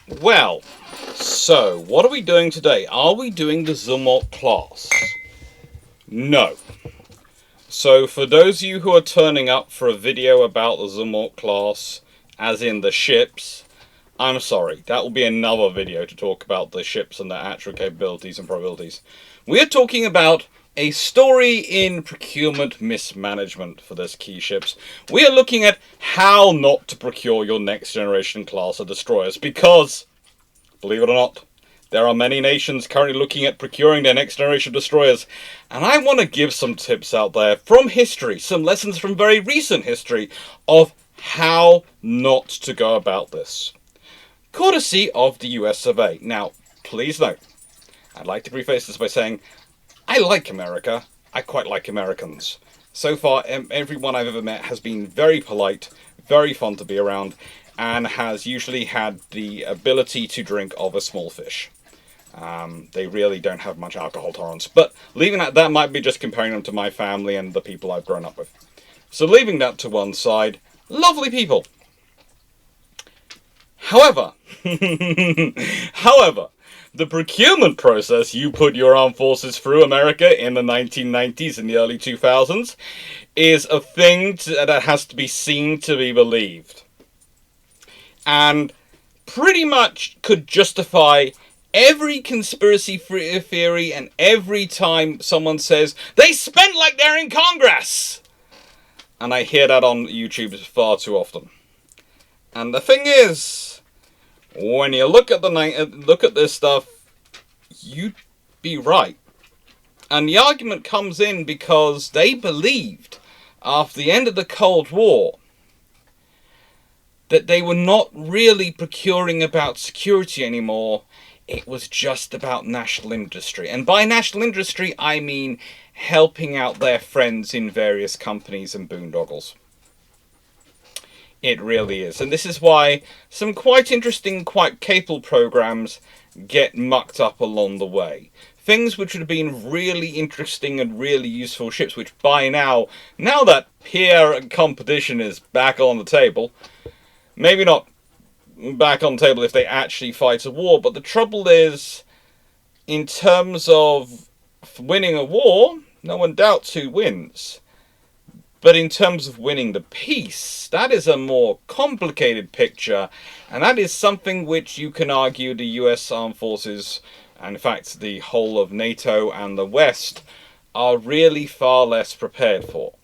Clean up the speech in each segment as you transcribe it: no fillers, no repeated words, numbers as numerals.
Well, so what are we doing today? Are we doing the Zumwalt class? No. So for those of you who are turning up for a video about the Zumwalt class, as in the ships, I'm sorry, that will be another video to talk about the ships and their actual capabilities and probabilities. We are talking about a story in procurement mismanagement for this key ships. We are looking at how not to procure your next generation class of destroyers because, believe it or not, there are many nations currently looking at procuring their next generation destroyers, and I want to give some tips out there from history, some lessons from very recent history of how not to go about this. Courtesy of the US of A. Now, please note, I'd like to preface this by saying, I like America. I quite like Americans. So far, everyone I've ever met has been very polite, very fun to be around, and has usually had the ability to drink of a small fish. They really don't have much alcohol tolerance. But leaving that might be just comparing them to my family and the people I've grown up with. So leaving that to one side, lovely people. However, the procurement process you put your armed forces through, America, in the 1990s and the early 2000s, is a thing that has to be seen to be believed. And pretty much could justify every conspiracy theory and every time someone says, they spent like they're in Congress! And I hear that on YouTube far too often. And the thing is, when you look at this stuff, you'd be right. And the argument comes in because they believed, after the end of the Cold War, that they were not really procuring about security anymore. It was just about national industry. And by national industry, I mean helping out their friends in various companies and boondoggles. It really is. And this is why some quite interesting, quite capable programs get mucked up along the way. Things which would have been really interesting and really useful ships, which by now that peer competition is back on the table, maybe not back on the table if they actually fight a war, but the trouble is, in terms of winning a war, no one doubts who wins. But in terms of winning the peace, that is a more complicated picture, and that is something which you can argue the US Armed Forces, and in fact the whole of NATO and the West, are really far less prepared for.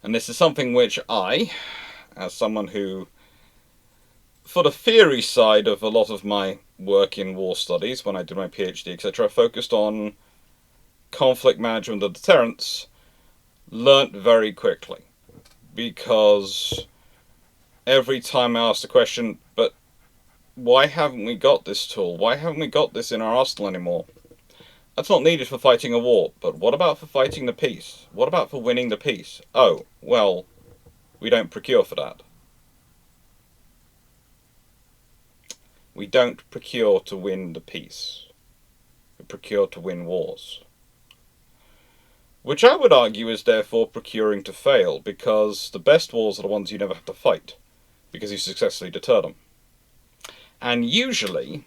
And this is something which I, as someone who, for the theory side of a lot of my work in war studies, when I did my PhD, etc., focused on conflict management and deterrence, learnt very quickly. Because every time I asked the question, but why haven't we got this tool? Why haven't we got this in our arsenal anymore? That's not needed for fighting a war, but what about for fighting the peace? What about for winning the peace? Oh, well, we don't procure for that. We don't procure to win the peace. We procure to win wars. Which I would argue is therefore procuring to fail, because the best wars are the ones you never have to fight, because you successfully deter them. And usually,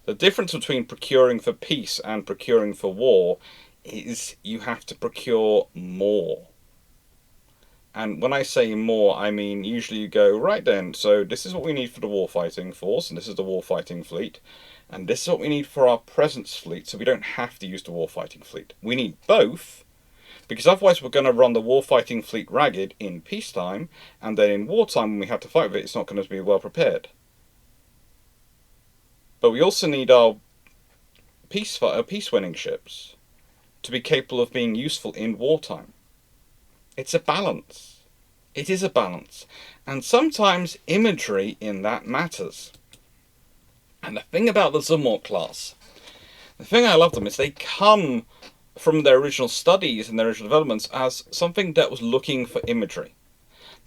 the difference between procuring for peace and procuring for war is you have to procure more. And when I say more, I mean usually you go, right then, so this is what we need for the warfighting force, and this is the warfighting fleet, and this is what we need for our presence fleet, so we don't have to use the warfighting fleet. We need both, because otherwise we're going to run the warfighting fleet ragged in peacetime, and then in wartime when we have to fight with it, it's not going to be well prepared. But we also need our peace-winning ships to be capable of being useful in wartime. It's a balance. It is a balance. And sometimes imagery in that matters. And the thing about the Zumwalt class, the thing I love them is they come from their original studies and their original developments as something that was looking for imagery.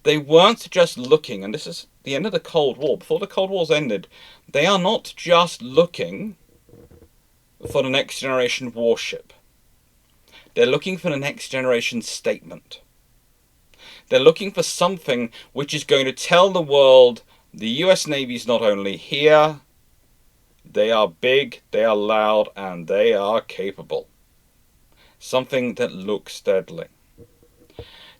They weren't just looking, and this is the end of the Cold War, before the Cold War's ended, they are not just looking for the next generation warship. They're looking for the next generation statement. They're looking for something which is going to tell the world The US Navy's not only here, they are big, they are loud, and they are capable. Something that looks deadly.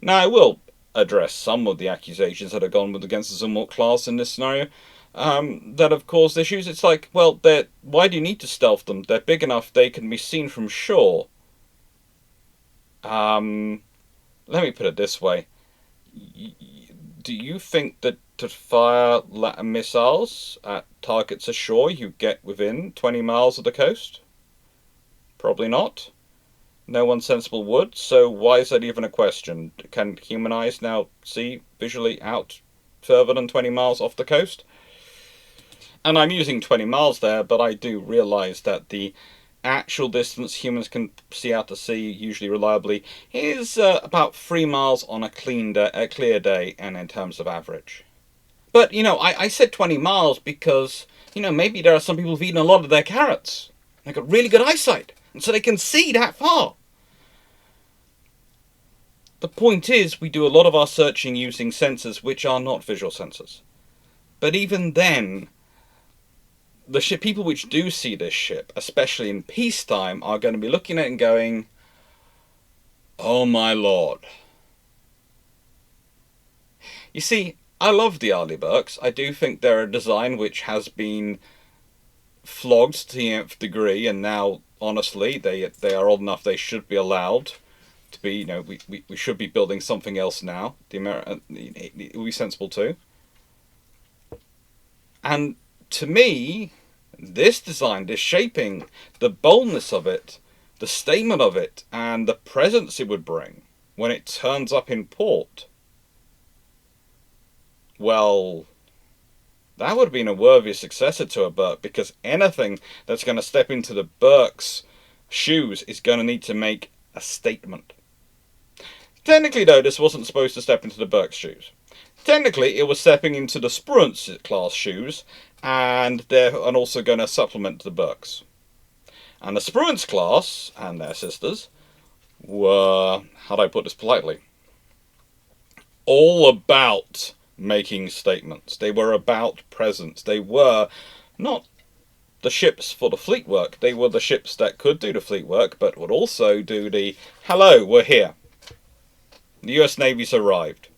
Now, I will address some of the accusations that have gone against the Zumwalt class in this scenario that have caused issues. It's like, well, why do you need to stealth them? They're big enough they can be seen from shore. Let me put it this way. Do you think that to fire missiles at targets ashore you get within 20 miles of the coast? Probably not. No one sensible would, so why is that even a question? Can human eyes now see visually out further than 20 miles off the coast? And I'm using 20 miles there, but I do realise that the actual distance humans can see out to sea, usually reliably, is about 3 miles on a clear day, and in terms of average. But, I said 20 miles because, maybe there are some people who've eaten a lot of their carrots. They've got really good eyesight, and so they can see that far. The point is, we do a lot of our searching using sensors which are not visual sensors. But even then, the people which do see this ship, especially in peacetime, are going to be looking at it and going, oh my lord. You see, I love the Arleigh Burkes. I do think they're a design which has been flogged to the nth degree, and now, honestly, they are old enough they should be allowed to be, we should be building something else now. It would be sensible too. And to me, this design, this shaping, the boldness of it, the statement of it, and the presence it would bring when it turns up in port, well, that would have been a worthy successor to a Burke, because anything that's going to step into the Burke's shoes is going to need to make a statement. Technically, though, this wasn't supposed to step into the Burke's shoes. Technically, it was stepping into the Spruance class shoes, and they're also going to supplement the Burkes. And the Spruance class and their sisters were, how do I put this politely, all about making statements. They were about presence. They were not the ships for the fleet work. They were the ships that could do the fleet work, but would also do the, hello, we're here. The US Navy's arrived.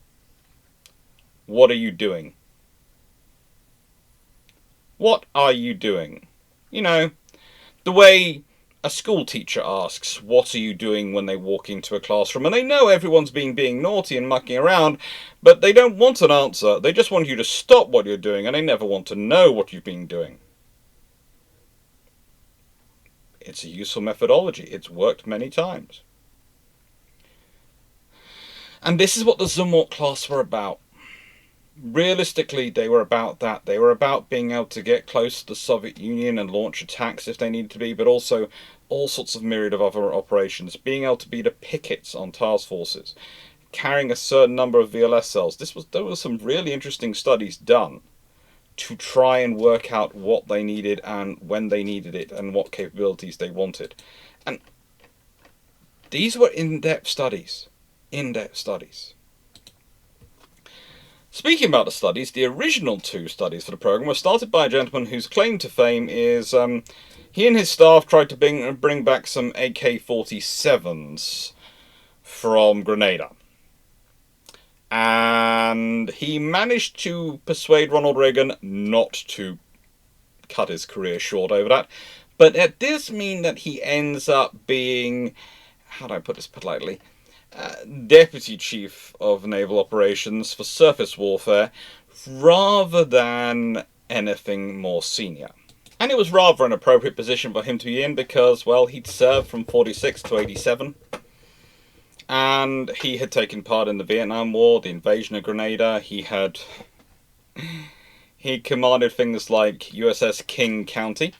What are you doing? What are you doing? The way a school teacher asks, what are you doing when they walk into a classroom? And they know everyone's being naughty and mucking around, but they don't want an answer. They just want you to stop what you're doing, and they never want to know what you've been doing. It's a useful methodology. It's worked many times. And this is what the Zumwalt class were about. Realistically, they were about that. They were about being able to get close to the Soviet Union and launch attacks if they needed to be, but also all sorts of myriad of other operations. Being able to be the pickets on task forces, carrying a certain number of VLS cells. There were some really interesting studies done to try and work out what they needed and when they needed it and what capabilities they wanted. And these were in-depth studies. In-depth studies. Speaking about the studies, the original 2 studies for the program were started by a gentleman whose claim to fame is he and his staff tried to bring back some AK-47s from Grenada. And he managed to persuade Ronald Reagan not to cut his career short over that. But it does mean that he ends up being, how do I put this politely, Deputy Chief of Naval Operations for Surface Warfare, rather than anything more senior. And it was rather an appropriate position for him to be in because, well, he'd served from 46 to 87. And he had taken part in the Vietnam War, the invasion of Grenada. He commanded things like USS King County,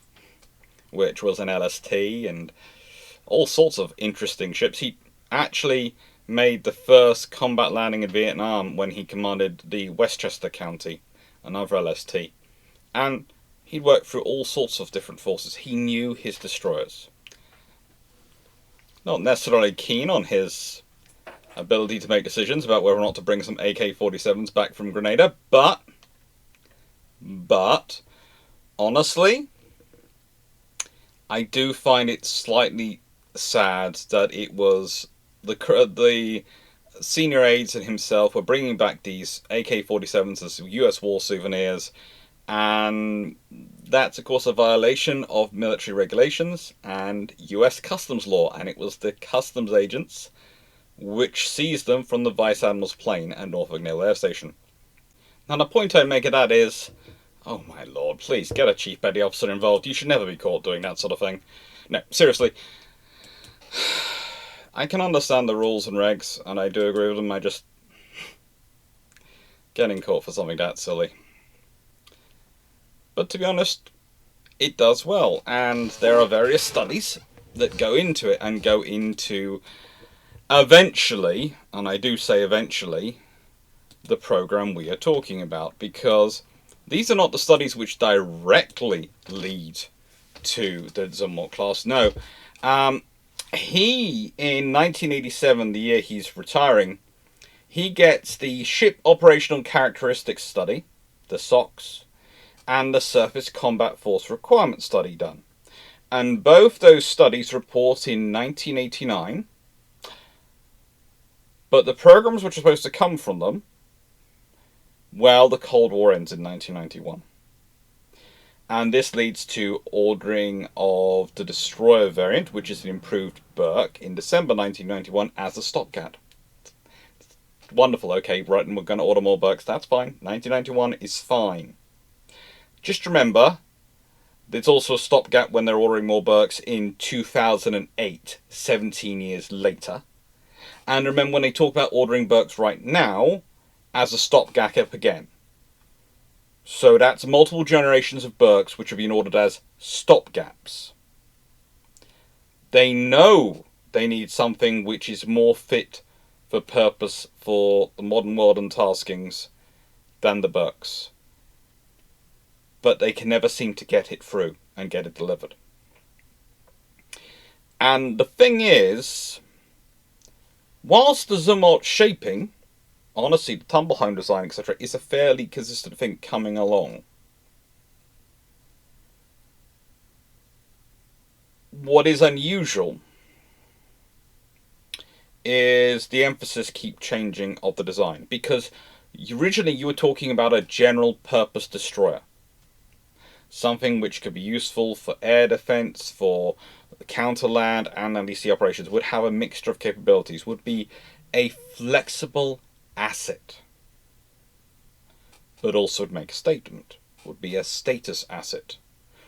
which was an LST, and all sorts of interesting ships. He actually made the first combat landing in Vietnam when he commanded the Westchester County, another LST. And he'd worked through all sorts of different forces. He knew his destroyers. Not necessarily keen on his ability to make decisions about whether or not to bring some AK-47s back from Grenada, but But honestly, I do find it slightly sad that it was the senior aides and himself were bringing back these AK-47s as US war souvenirs, and that's of course a violation of military regulations and US customs law, and it was the customs agents which seized them from the Vice Admiral's plane at Norfolk Naval Air Station. Now the point I make of that is, oh my lord, please get a chief petty officer involved. You should never be caught doing that sort of thing. No, seriously, I can understand the rules and regs, and I do agree with them. I just getting caught for something that silly. But to be honest, it does well, and there are various studies that go into it and go into eventually, and I do say eventually, the program we are talking about, because these are not the studies which directly lead to the Zumwalt class. No, he in 1987, the year he's retiring, he gets the Ship Operational Characteristics Study, the SOX, and the Surface Combat Force Requirement Study done. And both those studies report in 1989, but the programs which are supposed to come from them, well, the Cold War ends in 1991. And this leads to ordering of the destroyer variant, which is an improved Burke, in December 1991 as a stopgap. Wonderful, okay, right, and we're going to order more Burkes, that's fine. 1991 is fine. Just remember, it's also a stopgap when they're ordering more Burkes in 2008, 17 years later. And remember when they talk about ordering Burkes right now, as a stopgap again. So that's multiple generations of Burkes which have been ordered as stopgaps. They know they need something which is more fit for purpose for the modern world and taskings than the Burkes. But they can never seem to get it through and get it delivered. And the thing is, whilst the Zumwalt shaping, honestly, the tumble home design, etc., is a fairly consistent thing coming along. What is unusual is the emphasis keep changing of the design, because originally you were talking about a general purpose destroyer. Something which could be useful for air defense, for counter land and NDC operations, would have a mixture of capabilities, would be a flexible asset, but also would make a statement, would be a status asset,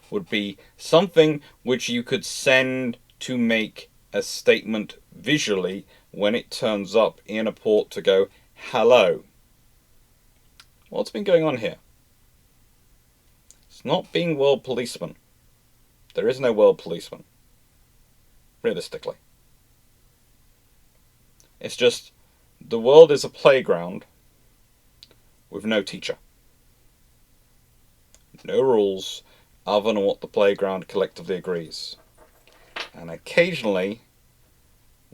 would be something which you could send to make a statement visually when it turns up in a port to go, hello. What's been going on here? It's not being world policeman. There is no world policeman, realistically. It's just the world is a playground with no teacher. No rules other than what the playground collectively agrees. And occasionally,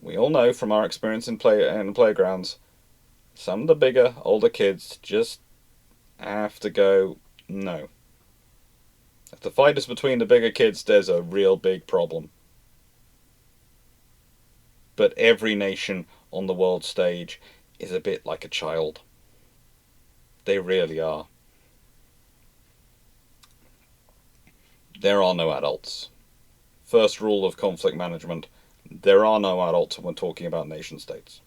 we all know from our experience in playgrounds, some of the bigger, older kids just have to go, no. If the fight is between the bigger kids, there's a real big problem. But every nation on the world stage is a bit like a child. They really are. There are no adults. First rule of conflict management, there are no adults when talking about nation states.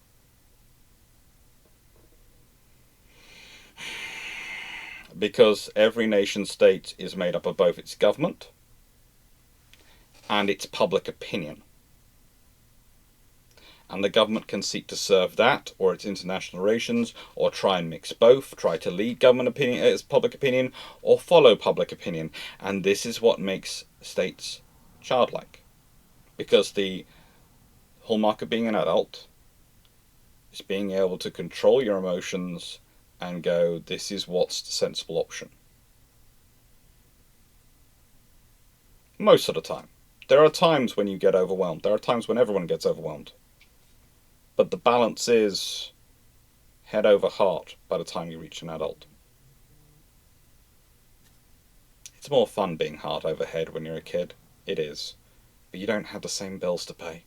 Because every nation state is made up of both its government and its public opinion. And the government can seek to serve that, or its international relations, or try and mix both, try to lead government opinion as public opinion, or follow public opinion. And this is what makes states childlike. Because the hallmark of being an adult is being able to control your emotions and go, this is what's the sensible option. Most of the time. There are times when you get overwhelmed. There are times when everyone gets overwhelmed. But the balance is head over heart by the time you reach an adult. It's more fun being hard overhead when you're a kid. It is. But you don't have the same bills to pay.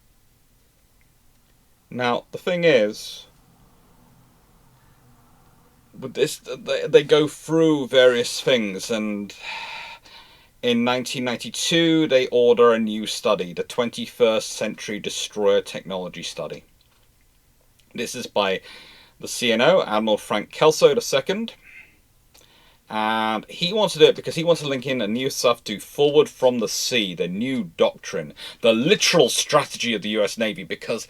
Now, the thing is, with this, they go through various things, and in 1992 they order a new study, the 21st Century Destroyer Technology Study. This is by the CNO, Admiral Frank Kelso II, and he wants to do it because he wants to link in a new stuff to Forward from the Sea, the new doctrine, the literal strategy of the US Navy, because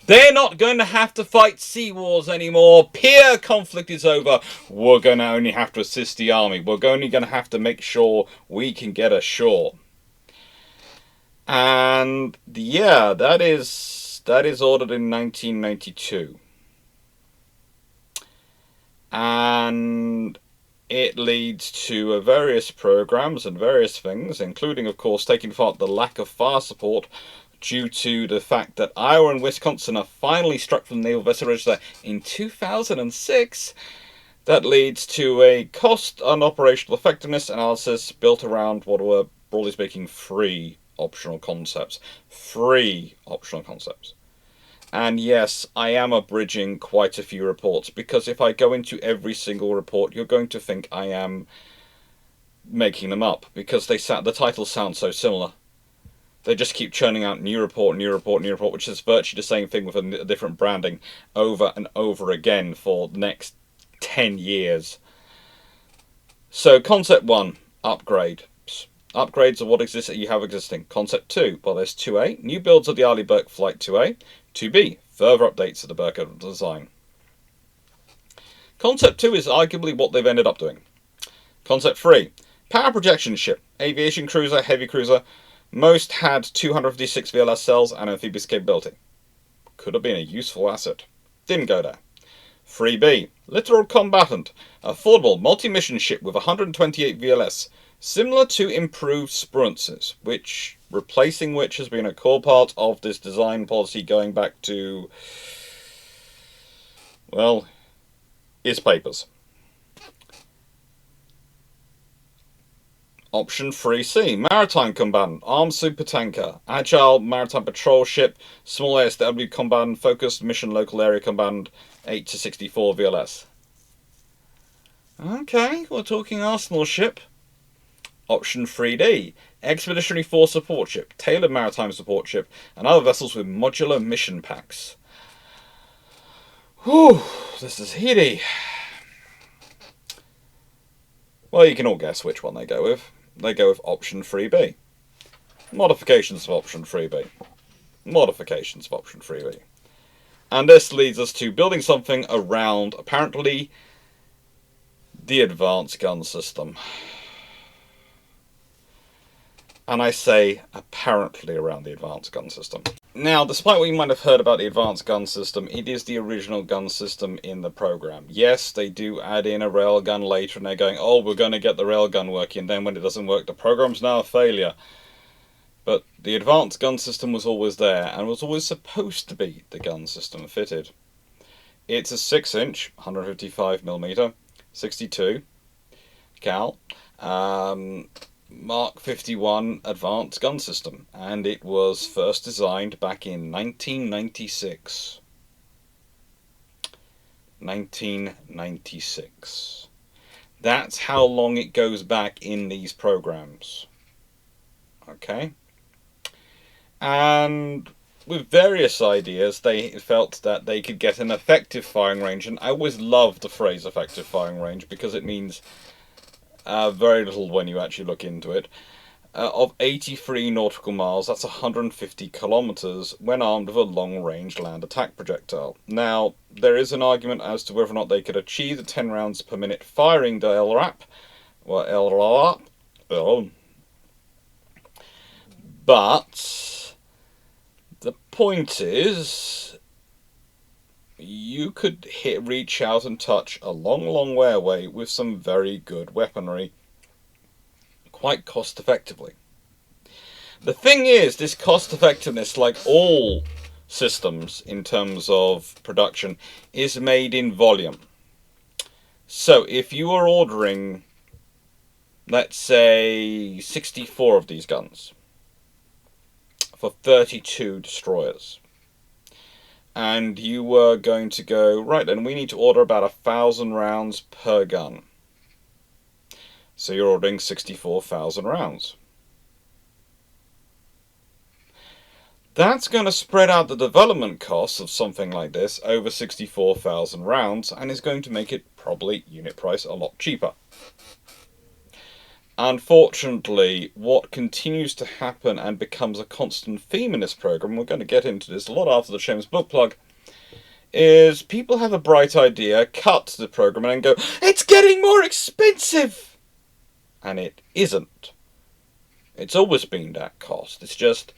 they're not going to have to fight sea wars anymore. Peer conflict is over. We're going to only have to assist the army. We're only going to have to make sure we can get ashore. And yeah, that is ordered in 1992. And it leads to various programs and various things, including, of course, taking part the lack of fire support due to the fact that Iowa and Wisconsin are finally struck from the Naval Vessel Register in 2006. That leads to a cost and operational effectiveness analysis built around what were, broadly speaking, three optional concepts. Three optional concepts. And yes, I am abridging quite a few reports, because if I go into every single report, you're going to think I am making them up, because the titles sound so similar. They just keep churning out new report, new report, new report, which is virtually the same thing with a different branding over and over again for the next 10 years. So, Concept 1, upgrade. Upgrades of what exists that you have existing. Concept 2, well, there's 2A, new builds of the Arleigh Burke Flight 2A. 2B, further updates of the Burke design. Concept 2 is arguably what they've ended up doing. Concept 3, power projection ship, aviation cruiser, heavy cruiser. Most had 256 VLS cells and amphibious capability. Could have been a useful asset. Didn't go there. 3B, littoral combatant, affordable multi-mission ship with 128 VLS. Similar to improved Spruances, replacing which has been a core part of this design policy going back to, well, his papers. Option 3C, maritime combatant, armed supertanker, agile maritime patrol ship, small ASW combatant, focused mission local area combatant, 8 to 64 VLS. Okay, we're talking arsenal ship. Option 3D, expeditionary force support ship, tailored maritime support ship, and other vessels with modular mission packs. Whew, this is heady. Well, you can all guess which one they go with. They go with option 3B. Modifications of option 3B. Modifications of option 3B. And this leads us to building something around, apparently, the advanced gun system. And I say apparently around the advanced gun system. Now, despite what you might have heard about the advanced gun system, it is the original gun system in the program. Yes, they do add in a railgun later, and they're going, oh, we're going to get the railgun working, and then when it doesn't work, the program's now a failure. But the advanced gun system was always there, and was always supposed to be the gun system fitted. It's a 6-inch, 155mm, 62 cal, Mark 51 advanced gun system, and it was first designed back in 1996. 1996. That's how long it goes back in these programs. Okay? And with various ideas, they felt that they could get an effective firing range, and I always love the phrase effective firing range because it means very little when you actually look into it, of 83 nautical miles, that's 150 kilometers, when armed with a long-range land attack projectile. Now, there is an argument as to whether or not they could achieve the 10 rounds per minute firing the LRAP, but the point is, you could reach out and touch a long, long way away with some very good weaponry, quite cost effectively. The thing is, this cost effectiveness, like all systems in terms of production, is made in volume. So if you are ordering let's say 64 of these guns for 32 destroyers. And you were going to go, right then, we need to order about 1,000 rounds per gun. So you're ordering 64,000 rounds. That's going to spread out the development costs of something like this over 64,000 rounds, and is going to make it probably unit price a lot cheaper. Unfortunately, what continues to happen and becomes a constant theme in this program, we're going to get into this a lot after the Shameless book plug, is people have a bright idea, cut to the program, and go, it's getting more expensive! And it isn't. It's always been that cost. It's just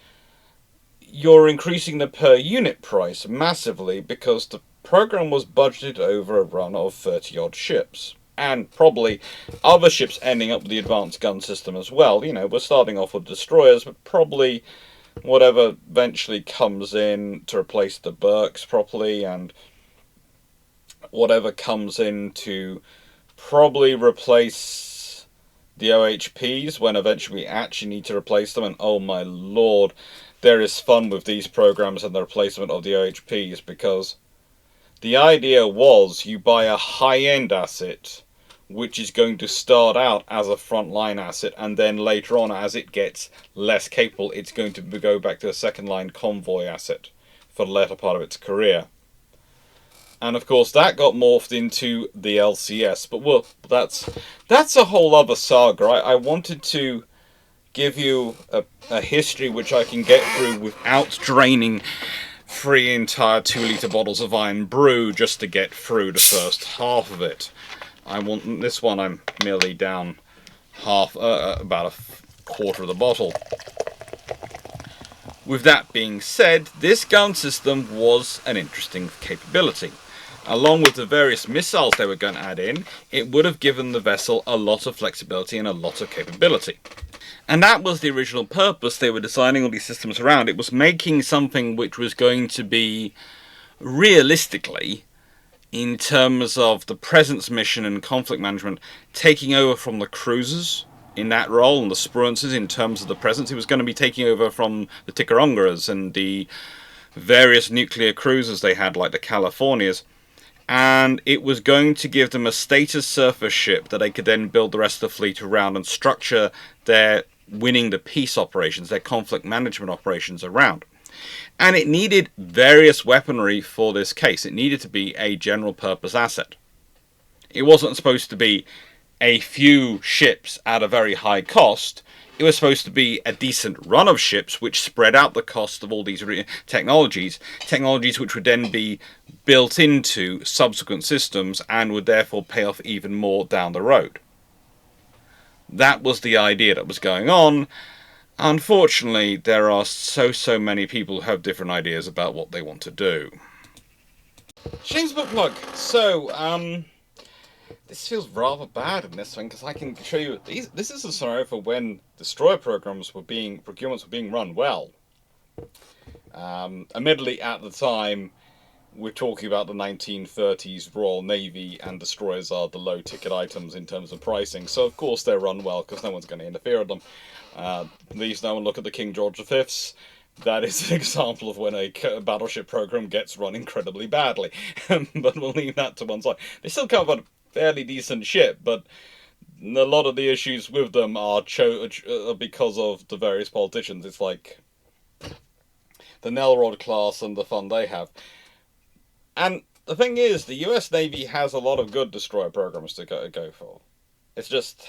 you're increasing the per unit price massively because the program was budgeted over a run of 30 odd ships. And probably other ships ending up with the advanced gun system as well. You know, we're starting off with destroyers, but probably whatever eventually comes in to replace the Burks properly, and whatever comes in to probably replace the OHPs when eventually we actually need to replace them. And oh my lord, there is fun with these programs and the replacement of the OHPs, because the idea was you buy a high-end asset which is going to start out as a frontline asset, and then later on, as it gets less capable, it's going to go back to a second-line convoy asset for the latter part of its career. And of course, that got morphed into the LCS. But well, that's a whole other saga. I wanted to give you a history which I can get through without draining 3 entire 2-litre bottles of iron brew just to get through the first half of it. This one I'm merely down about a quarter of the bottle. With that being said, this gun system was an interesting capability. Along with the various missiles they were going to add in, it would have given the vessel a lot of flexibility and a lot of capability. And that was the original purpose they were designing all these systems around. It was making something which was going to be, realistically, in terms of the presence mission and conflict management, taking over from the cruisers in that role, and the Spruances in terms of the presence. It was going to be taking over from the Ticonderas and the various nuclear cruisers they had, like the Californias. And it was going to give them a status surface ship that they could then build the rest of the fleet around and structure their winning the peace operations, their conflict management operations around. And it needed various weaponry for this case. It needed to be a general purpose asset. It wasn't supposed to be a few ships at a very high cost. It was supposed to be a decent run of ships which spread out the cost of all these technologies which would then be built into subsequent systems and would therefore pay off even more down the road. That was the idea that was going on. Unfortunately, there are so many people who have different ideas about what they want to do. Shane's book plug. So, this feels rather bad in this one, because I can show you this is a scenario for when destroyer procurements were being run well. Admittedly, at the time, we're talking about the 1930s Royal Navy, and destroyers are the low-ticket items in terms of pricing, so of course they're run well, because no one's going to interfere with them. Please now look at the King George V's. That is an example of when a battleship program gets run incredibly badly. But we'll leave that to one side. They still come up a fairly decent ship, but a lot of the issues with them are because of the various politicians. It's like the Nelrod class and the fun they have. And the thing is, the US Navy has a lot of good destroyer programs to go for. It's just,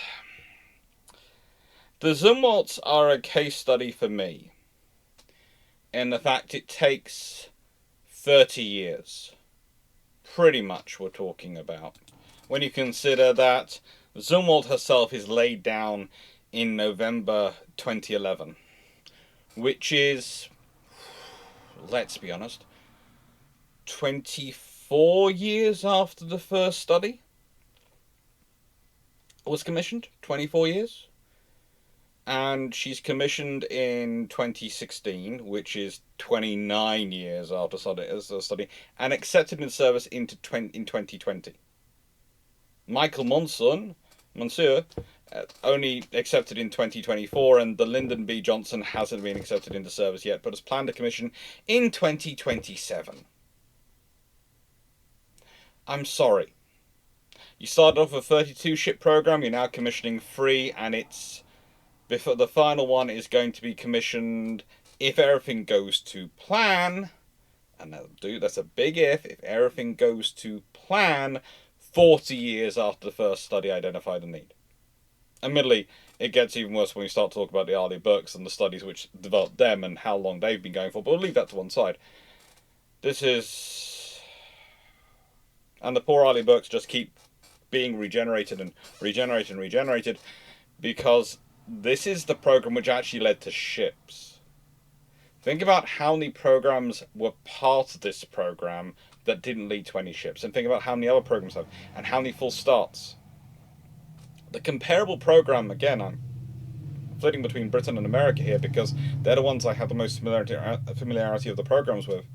the Zumwalts are a case study for me, in the fact it takes 30 years. Pretty much we're talking about. When you consider that Zumwalt herself is laid down in November 2011, which is, let's be honest, 24 years after the first study was commissioned. 24 years. And she's commissioned in 2016, which is 29 years after study, and accepted in service in 2020. Michael Monsieur only accepted in 2024, and the Lyndon B. Johnson hasn't been accepted into service yet, but is planned to commission in 2027. I'm sorry. You started off with a 32 ship program, you're now commissioning 3, and it's before the final one is going to be commissioned, if everything goes to plan, and that's a big if everything goes to plan, 40 years after the first study identified the need. Admittedly, it gets even worse when we start talking about the Arleigh Burkes and the studies which developed them and how long they've been going for, but we'll leave that to one side. This is... And the poor Arleigh Burkes just keep being regenerated and regenerated and regenerated, because this is the program which actually led to ships. Think about how many programs were part of this program that didn't lead to any ships, and think about how many other programs have, and how many false starts. The comparable program, again, I'm flitting between Britain and America here because they're the ones I have the most familiarity of the programs with,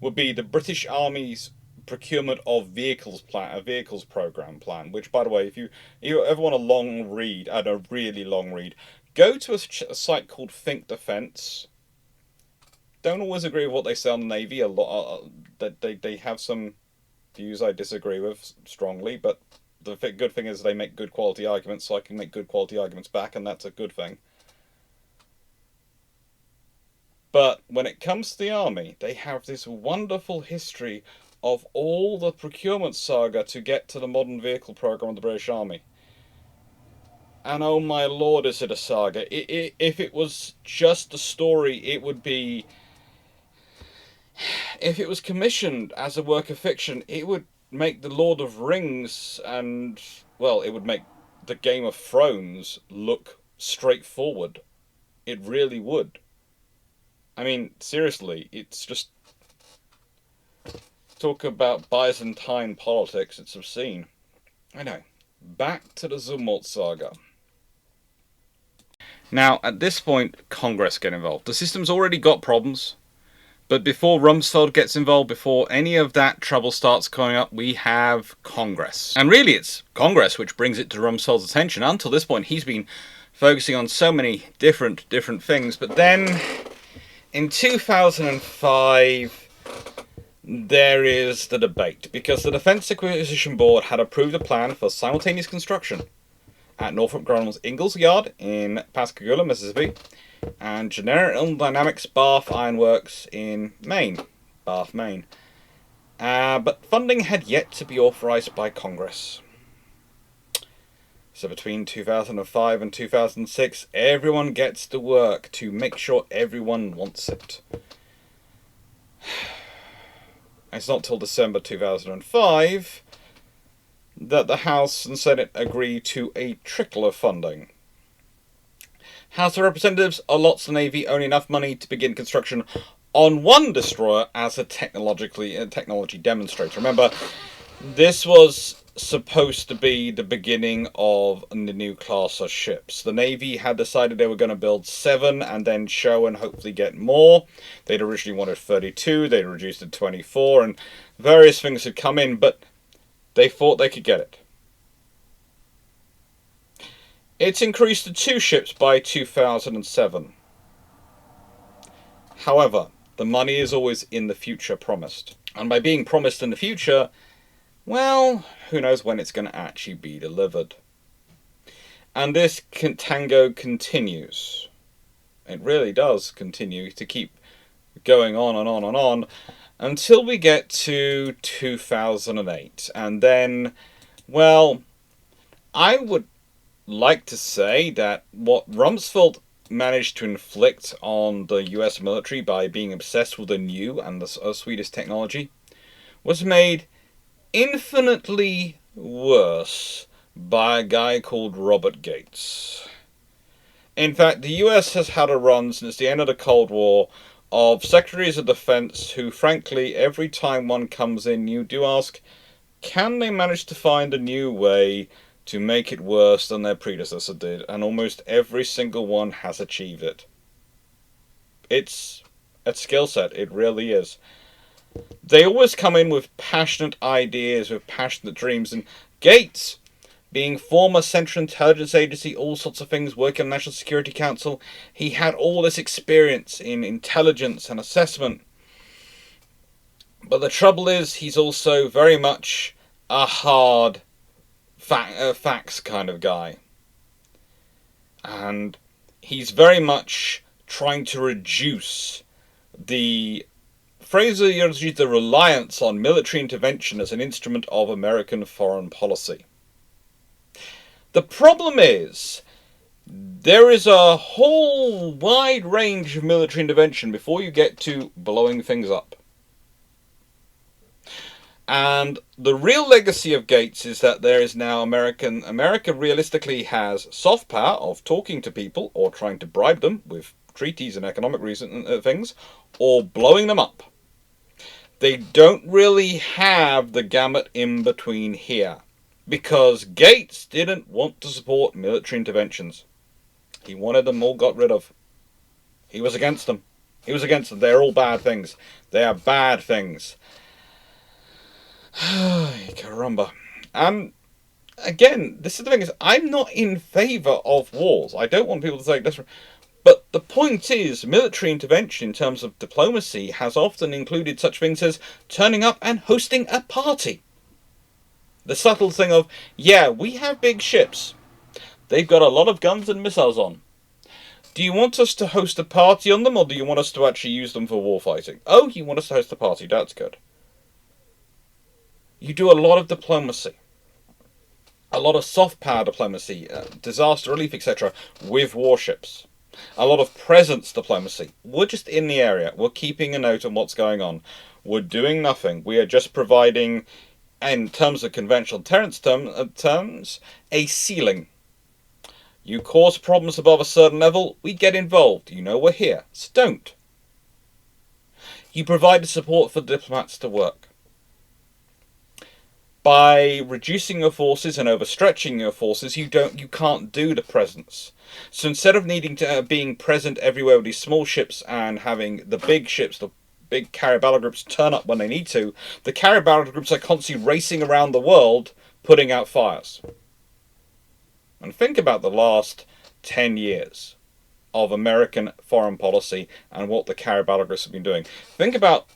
would be the British Army's Procurement of Vehicles program plan, which, by the way, if you ever want a long read, and a really long read, go to a site called Think Defence. Don't always agree with what they say on the Navy. A lot they have some views I disagree with strongly, but the good thing is they make good quality arguments, so I can make good quality arguments back, and that's a good thing. But when it comes to the Army, they have this wonderful history of all the procurement saga to get to the modern vehicle program of the British Army. And oh my lord, is it a saga. If it was just a story, it would be... If it was commissioned as a work of fiction, it would make the Lord of Rings and, well, it would make the Game of Thrones look straightforward. It really would. I mean, seriously, it's just... Talk about Byzantine politics, it's obscene. Anyway, back to the Zumwalt saga. Now, at this point, Congress get involved. The system's already got problems. But before Rumsfeld gets involved, before any of that trouble starts coming up, we have Congress. And really it's Congress which brings it to Rumsfeld's attention. Until this point, he's been focusing on so many different things. But then, in 2005, there is the debate. Because the Defense Acquisition Board had approved a plan for simultaneous construction at Northrop Grumman's Ingalls Yard in Pascagoula, Mississippi, and General Dynamics Bath Iron Works in Bath, Maine. But funding had yet to be authorized by Congress. So between 2005 and 2006, everyone gets to work to make sure everyone wants it. It's not till December 2005 that the House and Senate agree to a trickle of funding. House of Representatives allots the Navy only enough money to begin construction on one destroyer as a technology demonstrator. Remember, this was supposed to be the beginning of the new class of ships. The Navy had decided they were going to build 7 and then show and hopefully get more. They'd originally wanted 32, they'd reduced it to 24, and various things had come in, but they thought they could get it. It's increased to 2 ships by 2007. However, the money is always in the future promised. And by being promised in the future, well, who knows when it's going to actually be delivered. And this tango continues. It really does continue to keep going on and on and on until we get to 2008. And then, well, I would like to say that what Rumsfeld managed to inflict on the US military by being obsessed with the new and the Swedish technology was made infinitely worse by a guy called Robert Gates. In fact, the US has had a run since the end of the Cold War of Secretaries of Defense who, frankly, every time one comes in, you do ask, can they manage to find a new way to make it worse than their predecessor did? And almost every single one has achieved it. It's a skill set, it really is. They always come in with passionate ideas, with passionate dreams, and Gates being former Central Intelligence Agency, all sorts of things, working on the National Security Council. He had all this experience in intelligence and assessment. But the trouble is, he's also very much a hard facts kind of guy. And he's very much trying to reduce the phraseology, the reliance on military intervention as an instrument of American foreign policy. The problem is, there is a whole wide range of military intervention before you get to blowing things up. And the real legacy of Gates is that there is now America realistically has soft power of talking to people or trying to bribe them with treaties and economic things, or blowing them up. They don't really have the gamut in between here, because Gates didn't want to support military interventions. He wanted them all got rid of. He was against them. They're all bad things. They are bad things. Caramba. Again, this is the thing, is I'm not in favour of wars. I don't want people to say this. But the point is, military intervention in terms of diplomacy has often included such things as turning up and hosting a party. The subtle thing of, yeah, we have big ships. They've got a lot of guns and missiles on. Do you want us to host a party on them, or do you want us to actually use them for warfighting? Oh, you want us to host a party. That's good. You do a lot of diplomacy. A lot of soft power diplomacy, disaster relief, etc. with warships. A lot of presence diplomacy. We're just in the area. We're keeping a note on what's going on. We're doing nothing. We are just providing, in terms of conventional deterrence terms, a ceiling. You cause problems above a certain level, we get involved. You know we're here. So don't. You provide the support for diplomats to work. By reducing your forces and overstretching your forces, you can't do the presence. So instead of needing to being present everywhere with these small ships and having the big ships, the big carrier battle groups turn up when they need to, the carrier battle groups are constantly racing around the world, putting out fires. And think about the last 10 years of American foreign policy and what the carrier battle groups have been doing. Think about,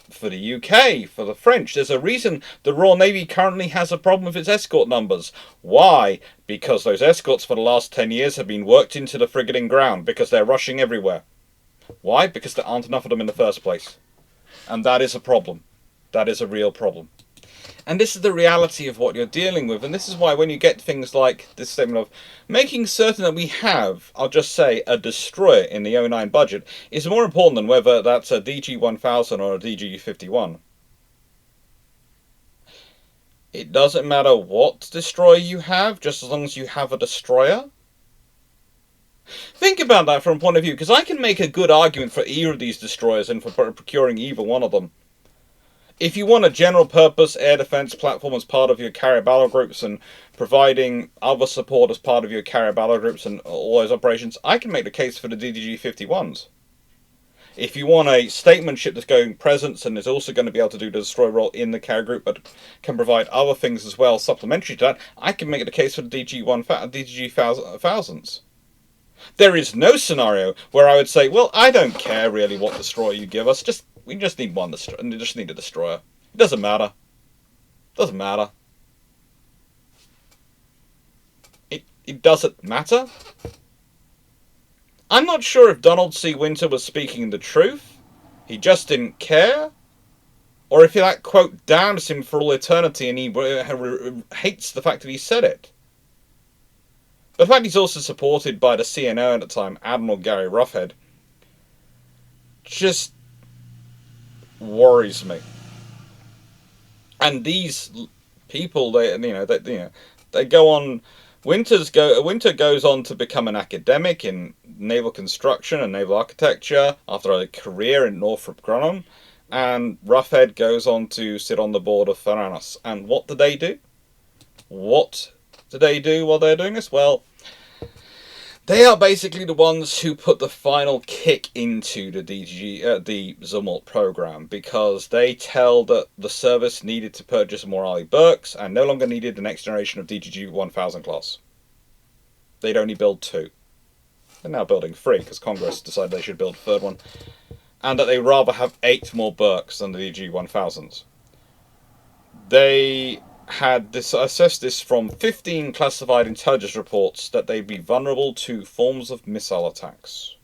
for the UK, for the French, there's a reason the Royal Navy currently has a problem with its escort numbers. Why? Because those escorts for the last 10 years have been worked into the frigating ground, because they're rushing everywhere. Why? Because there aren't enough of them in the first place. And that is a problem. That is a real problem. And this is the reality of what you're dealing with. And this is why when you get things like this statement of making certain that we have, I'll just say, a destroyer in the 09 budget is more important than whether that's a DG-1000 or a DG-51. It doesn't matter what destroyer you have, just as long as you have a destroyer. Think about that from a point of view, because I can make a good argument for either of these destroyers and for procuring either one of them. If you want a general purpose air defense platform as part of your carrier battle groups and providing other support as part of your carrier battle groups and all those operations, I can make the case for the DDG-51s. If you want a statement ship that's going presence and is also going to be able to do the destroyer role in the carrier group but can provide other things as well supplementary to that, I can make the case for the DDG-1000s. There is no scenario where I would say, well, I don't care really what destroyer you give us, we just need one destroyer, and just need a destroyer. It doesn't matter. Doesn't matter. It doesn't matter. I'm not sure if Donald C. Winter was speaking the truth. He just didn't care. Or if that quote damns him for all eternity and he hates the fact that he said it. But the fact he's also supported by the CNO at the time, Admiral Gary Roughhead, just worries me. And these people, they go on. Winter goes on to become an academic in naval construction and naval architecture after a career in Northrop Grumman, and Roughhead goes on to sit on the board of Theranos. And what do they do? What do they do while they're doing this? Well, They are basically the ones who put the final kick into the Zumwalt program, because they tell that the service needed to purchase more Arleigh Burkes and no longer needed the next generation of DGG 1000 class. They'd only build 2. They're now building 3 because Congress decided they should build a 3rd one, and that they rather have 8 more Burkes than the DGG 1000s. They had assessed this from 15 classified intelligence reports that they'd be vulnerable to forms of missile attacks.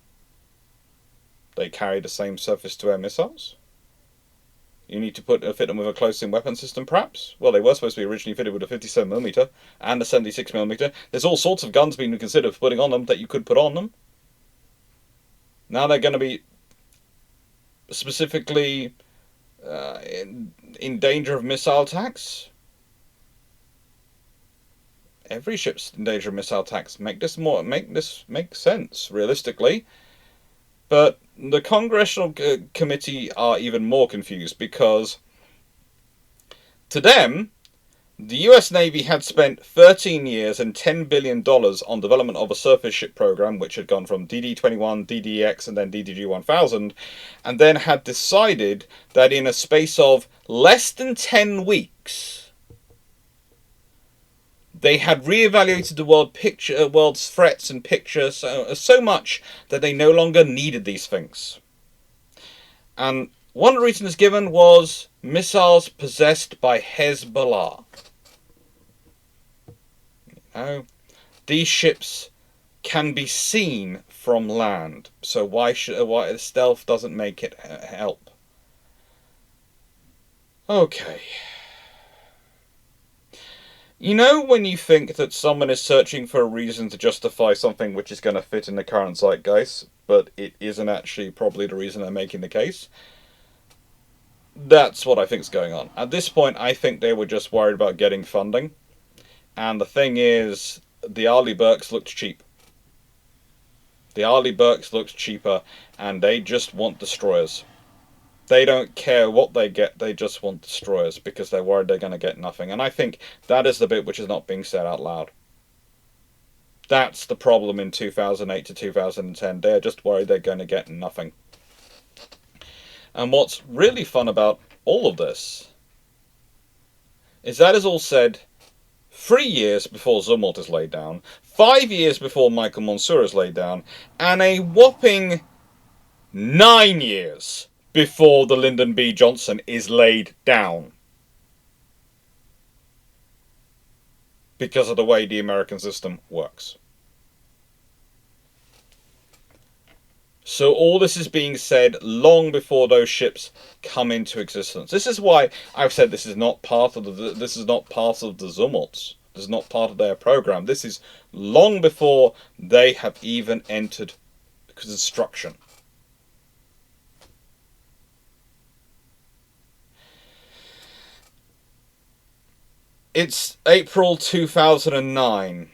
They carry the same surface-to-air missiles. You need to fit them with a close-in weapon system, perhaps? Well, they were supposed to be originally fitted with a 57mm and a 76mm. There's all sorts of guns being considered for putting on them that you could put on them. Now they're going to be specifically in danger of missile attacks. Every ship's in danger of missile attacks. Make this make sense realistically. But the Congressional Committee are even more confused, because to them, the US Navy had spent 13 years and $10 billion on development of a surface ship program, which had gone from DD-21, DDX, and then DDG-1000, and then had decided that in a space of less than 10 weeks, they had reevaluated the world's threats and pictures so much that they no longer needed these things. And one reason is given was missiles possessed by Hezbollah. These ships can be seen from land, so why stealth doesn't make it help? Okay. You know when you think that someone is searching for a reason to justify something which is going to fit in the current zeitgeist, but it isn't actually probably the reason they're making the case? That's what I think is going on. At this point, I think they were just worried about getting funding. And the thing is, the Arleigh Burkes looked cheap. The Arleigh Burkes looked cheaper, and they just want destroyers. They don't care what they get, they just want destroyers, because they're worried they're going to get nothing. And I think that is the bit which is not being said out loud. That's the problem in 2008 to 2010. They're just worried they're going to get nothing. And what's really fun about all of this is that is all said 3 years before Zumwalt is laid down, 5 years before Michael Monsoor is laid down, and a whopping 9 years before the Lyndon B. Johnson is laid down. Because of the way the American system works. So all this is being said long before those ships come into existence. This is why I've said this is not part of the Zumwalts. This is not part of their program. This is long before they have even entered construction. It's April 2009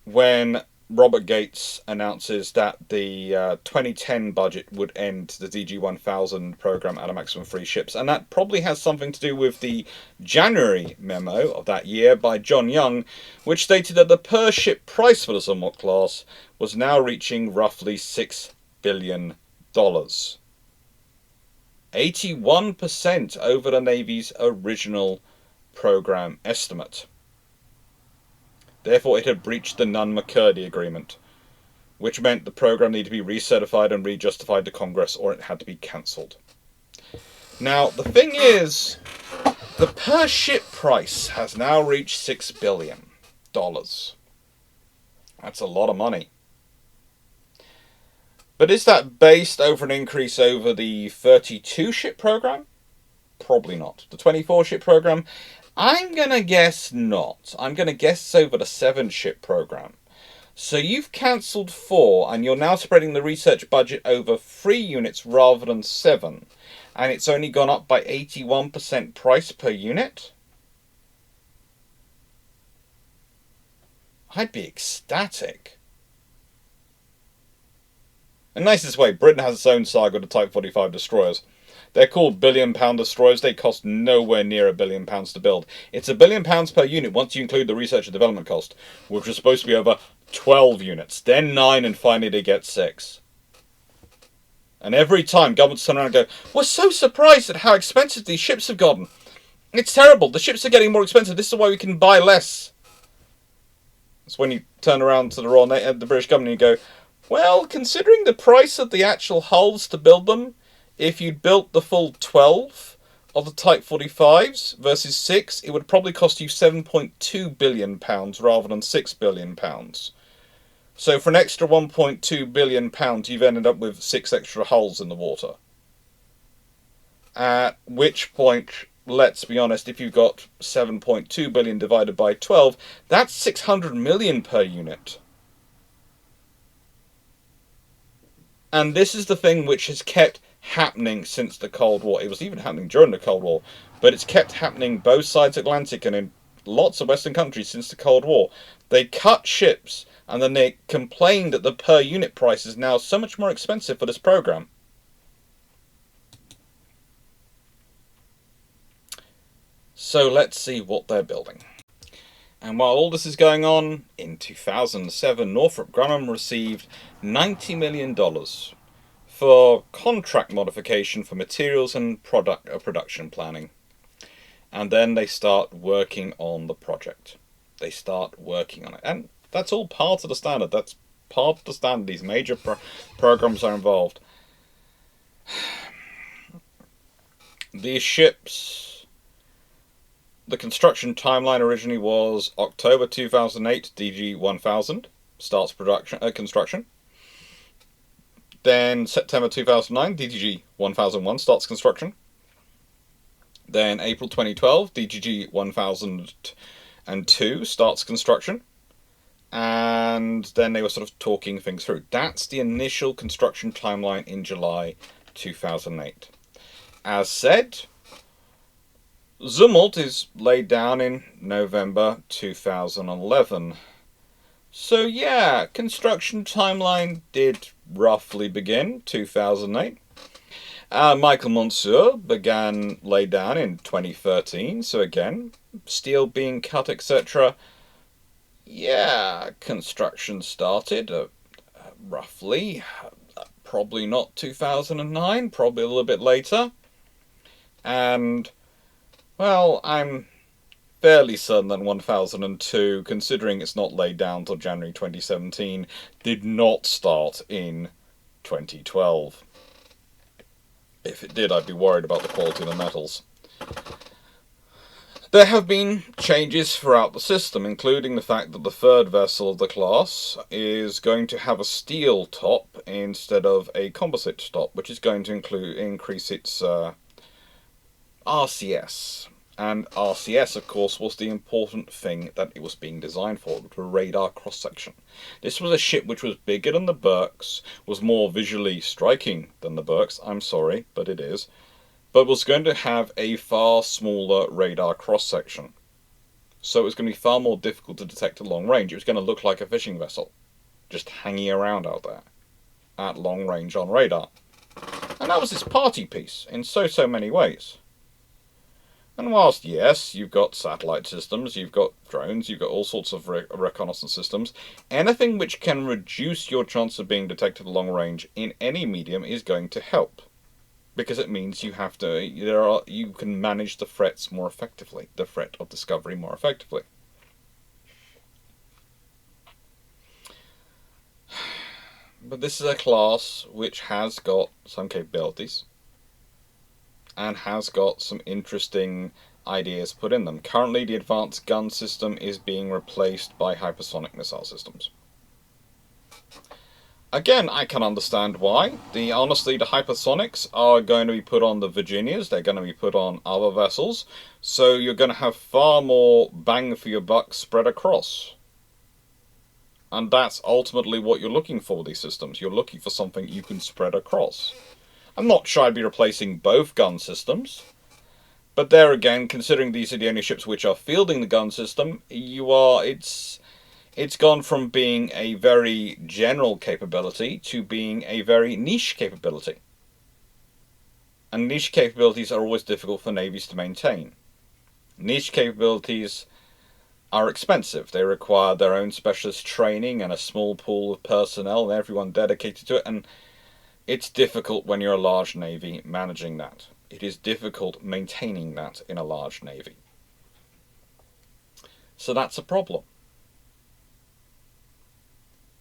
when Robert Gates announces that the 2010 budget would end the DG-1000 program at a maximum of 3 ships. And that probably has something to do with the January memo of that year by John Young, which stated that the per ship price for the Zumwalt class was now reaching roughly $6 billion. 81% over the Navy's original program estimate. Therefore, it had breached the Nunn-McCurdy agreement, which meant the program needed to be recertified and rejustified to Congress, or it had to be cancelled. Now, the thing is, the per ship price has now reached $6 billion. That's a lot of money. But is that based over an increase over the 32 ship program? Probably not. The 24 ship program? I'm going to guess not. I'm going to guess over the 7 ship program. So you've cancelled 4 and you're now spreading the research budget over 3 units rather than 7. And it's only gone up by 81% price per unit? I'd be ecstatic. In the nicest way, Britain has its own saga of the Type 45 destroyers. They're called billion-pound destroyers. They cost nowhere near £1 billion to build. It's £1 billion per unit once you include the research and development cost, which was supposed to be over 12 units, then 9, and finally they get 6. And every time governments turn around and go, we're so surprised at how expensive these ships have gotten. It's terrible. The ships are getting more expensive. This is why we can buy less. It's when you turn around to the British government and you go, well, considering the price of the actual hulls to build them, if you'd built the full 12 of the Type 45s versus 6, it would probably cost you £7.2 billion rather than £6 billion. So for an extra £1.2 billion, you've ended up with 6 extra hulls in the water. At which point, let's be honest, if you've got 7.2 billion divided by 12, that's 600 million per unit. And this is the thing which has kept happening since the Cold War. It was even happening during the Cold War, but it's kept happening both sides of the Atlantic and in lots of Western countries since the Cold War. They cut ships and then they complained that the per unit price is now so much more expensive for this program. So let's see what they're building. And while all this is going on, in 2007, Northrop Grumman received $90 million for contract modification for materials and production planning. And then they start working on the project. They start working on it. And that's all part of the standard. That's part of the standard. These major programs are involved. These ships... The construction timeline originally was October 2008, DG-1000 starts construction. Then September 2009, DDG-1001 starts construction. Then April 2012, DDG-1002 starts construction. And then they were sort of talking things through. That's the initial construction timeline in July 2008. As said, Zumwalt is laid down in November 2011. So yeah, construction timeline did roughly begin 2008. Michael Monsieur began laid down in 2013. So again, steel being cut, etc. Yeah, construction started roughly, probably not 2009, probably a little bit later. And well, I'm fairly certain that 1002, considering it's not laid down till January 2017, did not start in 2012. If it did, I'd be worried about the quality of the metals. There have been changes throughout the system, including the fact that the third vessel of the class is going to have a steel top instead of a composite top, which is going to increase its RCS. And RCS, of course, was the important thing that it was being designed for, the radar cross-section. This was a ship which was bigger than the Burkes, was more visually striking than the Burkes, I'm sorry, but it is, but was going to have a far smaller radar cross-section. So it was going to be far more difficult to detect at long range. It was going to look like a fishing vessel, just hanging around out there, at long range on radar. And that was its party piece, in so many ways. And whilst, yes, you've got satellite systems, you've got drones, you've got all sorts of reconnaissance systems, anything which can reduce your chance of being detected at long range in any medium is going to help. Because it means you can manage the threats more effectively, the threat of discovery more effectively. But this is a class which has got some capabilities and has got some interesting ideas put in them. Currently, the advanced gun system is being replaced by hypersonic missile systems. Again, I can understand why. Honestly, the hypersonics are going to be put on the Virginias, they're going to be put on other vessels, so you're going to have far more bang for your buck spread across. And that's ultimately what you're looking for with these systems. You're looking for something you can spread across. I'm not sure I'd be replacing both gun systems, but there again, considering these are the only ships which are fielding the gun system, it's gone from being a very general capability to being a very niche capability. And niche capabilities are always difficult for navies to maintain. Niche capabilities are expensive. They require their own specialist training and a small pool of personnel and everyone dedicated to it, and it's difficult when you're a large navy managing that. It is difficult maintaining that in a large navy. So that's a problem.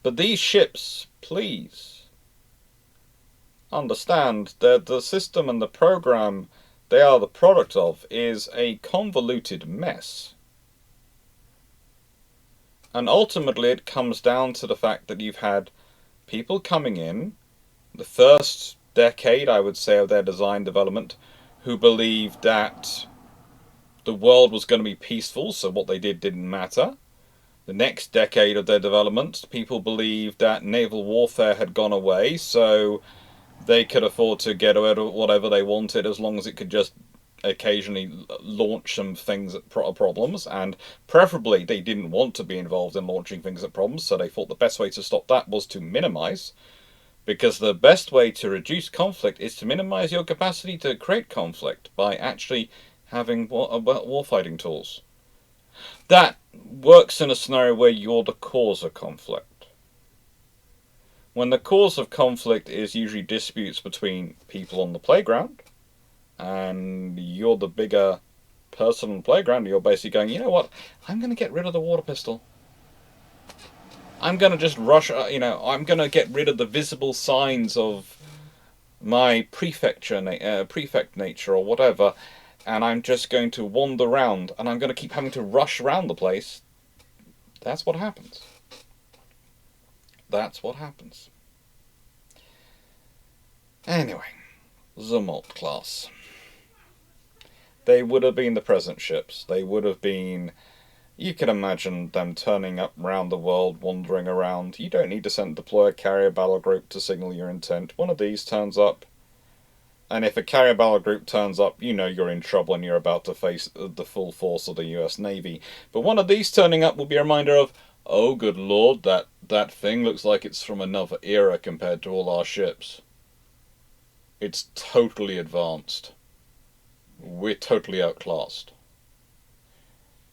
But these ships, please understand that the system and the program they are the product of is a convoluted mess. And ultimately it comes down to the fact that you've had people coming in, the first decade, I would say, of their design development, who believed that the world was going to be peaceful, so what they did didn't matter. The next decade of their development, people believed that naval warfare had gone away, so they could afford to get away with whatever they wanted as long as it could just occasionally launch some things at problems, and preferably they didn't want to be involved in launching things at problems, so they thought the best way to stop that was to minimize, because the best way to reduce conflict is to minimize your capacity to create conflict by actually having warfighting tools. That works in a scenario where you're the cause of conflict. When the cause of conflict is usually disputes between people on the playground, and you're the bigger person on the playground, you're basically going, you know what, I'm going to get rid of the water pistol. I'm going to just rush, I'm going to get rid of the visible signs of my prefect nature or whatever, and I'm just going to wander around, and I'm going to keep having to rush around the place. That's what happens. That's what happens. Anyway, Zumwalt class. They would have been the present ships. They would have been... You can imagine them turning up around the world, wandering around. You don't need to deploy a carrier battle group to signal your intent. One of these turns up, and if a carrier battle group turns up, you know you're in trouble and you're about to face the full force of the US Navy. But one of these turning up will be a reminder of, oh good lord, that thing looks like it's from another era compared to all our ships. It's totally advanced. We're totally outclassed.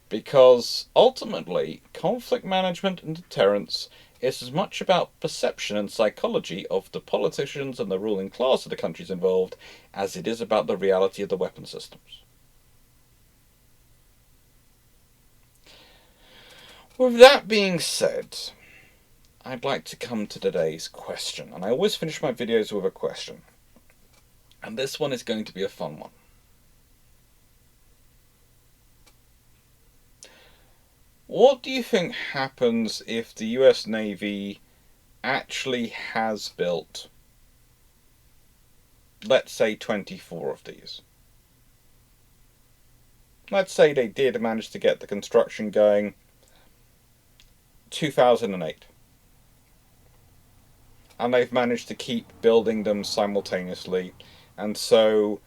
Because ultimately, conflict management and deterrence is as much about perception and psychology of the politicians and the ruling class of the countries involved as it is about the reality of the weapon systems. With that being said, I'd like to come to today's question. And I always finish my videos with a question. And this one is going to be a fun one. What do you think happens if the US Navy actually has built, let's say, 24 of these? Let's say they did manage to get the construction going 2008. And they've managed to keep building them simultaneously. And so,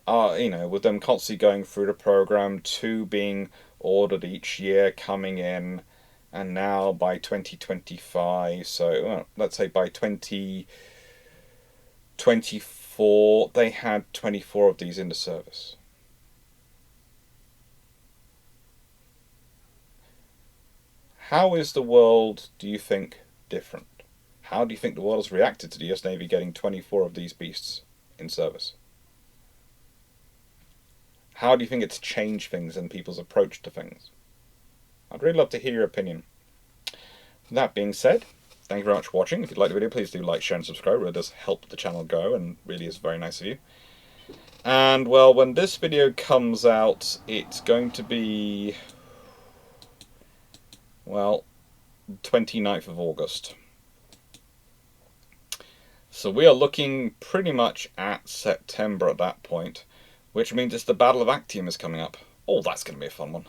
with them constantly going through the program, 2 being ordered each year coming in, and now by 2025, so let's say by 2024 they had 24 of these in the service. How is the world, do you think, different? How do you think the world has reacted to the US Navy getting 24 of these beasts in service? How do you think it's changed things and people's approach to things? I'd really love to hear your opinion. That being said, thank you very much for watching. If you like the video, please do like, share and subscribe. It really does help the channel grow and really is very nice of you. And, well, when this video comes out, it's going to be, well, 29th of August. So we are looking pretty much at September at that point, which means it's the Battle of Actium is coming up. Oh, that's going to be a fun one.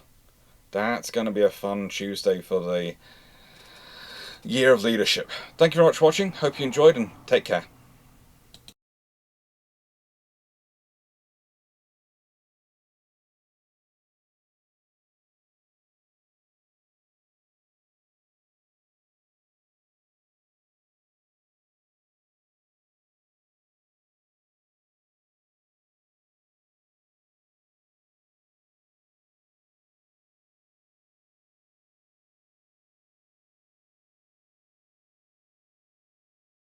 That's going to be a fun Tuesday for the Year of Leadership. Thank you very much for watching. Hope you enjoyed, and take care.